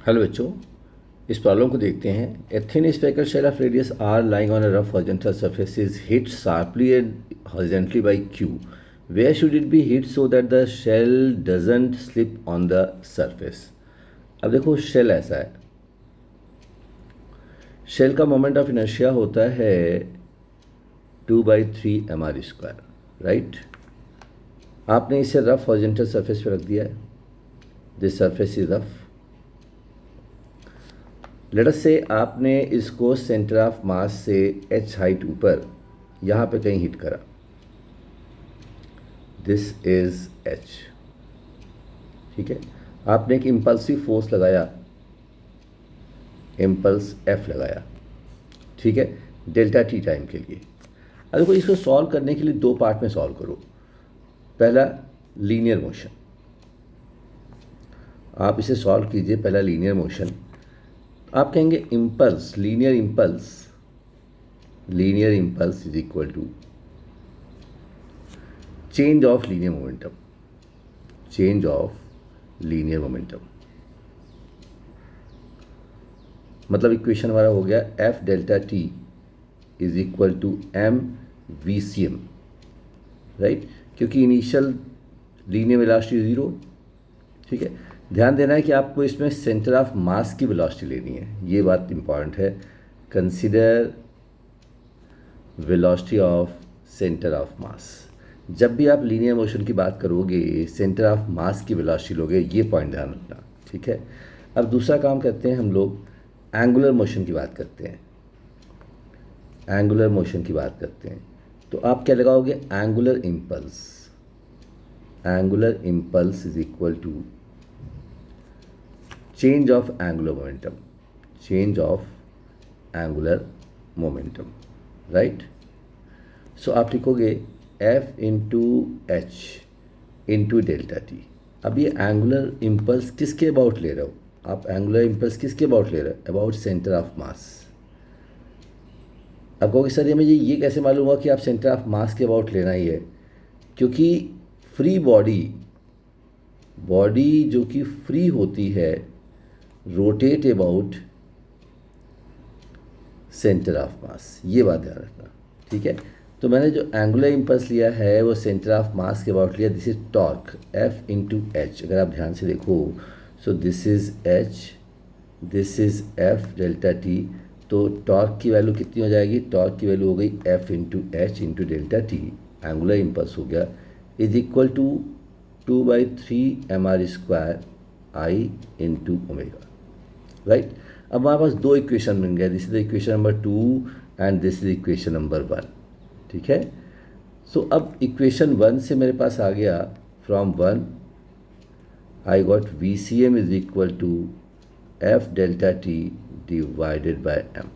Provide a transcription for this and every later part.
Hello बच्चों, इस problem को देखते हैं। A thin spherical shell of radius R lying on a rough horizontal surface is hit sharply and horizontally by Q. Where should it be hit so that the shell doesn't slip on the surface. अब देखो, shell ऐसा है, shell का moment of inertia होता है 2/3 mr², right. आपने इसे rough horizontal surface पे रख दिया है। This surface is rough. Let us से आपने इसको सेंटर ऑफ मास से h हाइट ऊपर यहाँ पे कहीं हिट करा। दिस इज h, ठीक है। आपने एक इम्पल्सिव फोर्स लगाया, इम्पल्स f लगाया, ठीक है, डेल्टा t टाइम के लिए। अब देखो, इसको सॉल्व करने के लिए दो पार्ट में सॉल्व करो। पहला लीनियर मोशन, आप इसे सॉल्व कीजिए। पहला लीनियर मोशन, आप कहेंगे impulse, linear impulse is equal to change of linear momentum, change of linear momentum. मतलब इक्वेशन हमारा हो गया F delta T is equal to M V C M, right, क्योंकि इनिशियल लीनियर वेलोसिटी जीरो, ठीक है। ध्यान देना है कि आपको इसमें सेंटर ऑफ मास की वेलोसिटी लेनी है, ये बात इंपॉर्टेंट है। Consider velocity of centre of mass. जब भी आप लीनियर मोशन की बात करोगे, सेंटर ऑफ मास की वेलोसिटी लोगे, ये पॉइंट ध्यान रखना, ठीक है। अब दूसरा काम करते हैं, हम लोग एंगुलर मोशन की बात करते हैं। एंगुलर मोशन की बात करते हैं तो आप क्या लगाओगे? Angular impulse. Angular impulse is equal to change of angular momentum, change of angular momentum, right. So आप लिखोगे F into H into delta T. अब ये एंगुलर इम्पल्स किसके अबाउट ले रहे हो आप? एंगुलर इम्पल्स किसके अबाउट ले रहे हो? About centre of mass. अब कहोगे सर, ये मुझे ये कैसे मालूम हुआ कि आप सेंटर ऑफ मास के अबाउट लेना ही है? क्योंकि फ्री बॉडी जो कि फ्री होती है rotate about centre of mass, ये बात ध्यान रखना, ठीक है। तो मैंने जो एंगुलर इम्पल्स लिया है वो सेंटर ऑफ मास के अबाउट लिया। This is torque F into H. अगर आप ध्यान से देखो, so this is H, this is F delta T. तो टॉर्क की वैल्यू कितनी हो जाएगी? टॉर्क की वैल्यू हो गई F into H into delta T, angular impulse हो गया, is equal to 2/3 mr² I into omega, right. अब हमारे पास दो इक्वेशन बन गया। This is equation number 2 and this is equation number 1, ठीक है। सो अब इक्वेशन 1 से मेरे पास आ गया, from 1 I got V C M is equal to F delta T divided by M.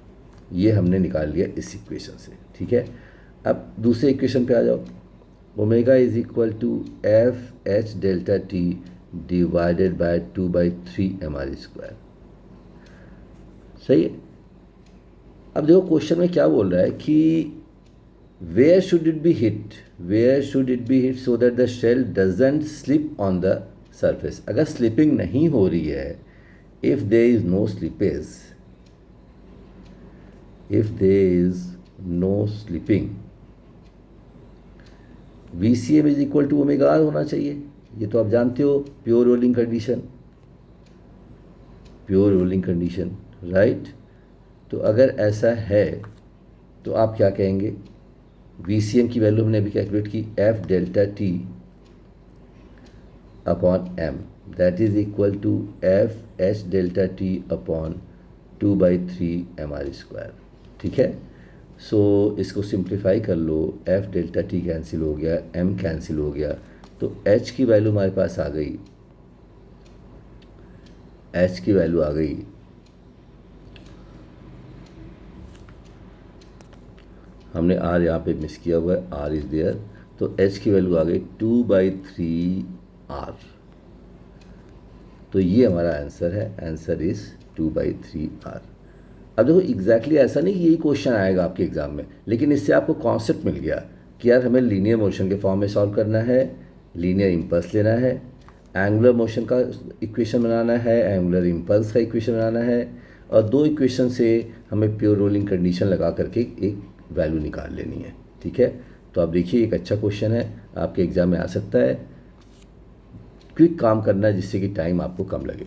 ये हमने निकाल लिया इस इक्वेशन से, ठीक है। अब दूसरे इक्वेशन पे आ जाओ। Omega is equal to F H delta T divided by 2/3 mr², सही है। अब देखो, क्वेश्चन में क्या बोल रहा है कि where should it be hit, where should it be hit so that the shell doesn't slip on the surface. अगर स्लिपिंग नहीं हो रही है, if there is no slippage, if there is no slipping, V C M is equal to omega R होना चाहिए। ये तो आप जानते हो, pure rolling condition, pure rolling condition, right. तो अगर ऐसा है तो आप क्या कहेंगे? वी सी एम की वैल्यू हमने अभी कैलकुलेट की, F delta T upon M, that is equal to F H delta T upon 2/3 mr², ठीक है। सो इसको सिंप्लीफाई कर लो, एफ डेल्टा टी कैंसिल हो गया, एम कैंसिल हो गया, तो एच की वैल्यू हमारे पास आ गई, एच की वैल्यू आ गई हमने आर यहाँ पे मिस किया हुआ है, आर इज देयर, तो एच की वैल्यू आ गई 2/3 r। तो ये हमारा आंसर है, आंसर इज 2/3 r। अब देखो, एग्जैक्टली ऐसा नहीं कि यही क्वेश्चन आएगा आपके एग्जाम में, लेकिन इससे आपको कॉन्सेप्ट मिल गया कि यार हमें लीनियर मोशन के फॉर्म में सॉल्व करना है, लीनियर इम्पल्स लेना है, एंगुलर मोशन का इक्वेशन बनाना है, एंगुलर इम्पल्स का इक्वेशन बनाना है, और दो इक्वेशन से हमें प्योर रोलिंग कंडीशन लगा करके एक वैल्यू निकाल लेनी है। ठीक है, तो आप देखिए एक अच्छा क्वेश्चन है, आपके एग्ज़ाम में आ सकता है। क्विक काम करना है जिससे कि टाइम आपको कम लगे।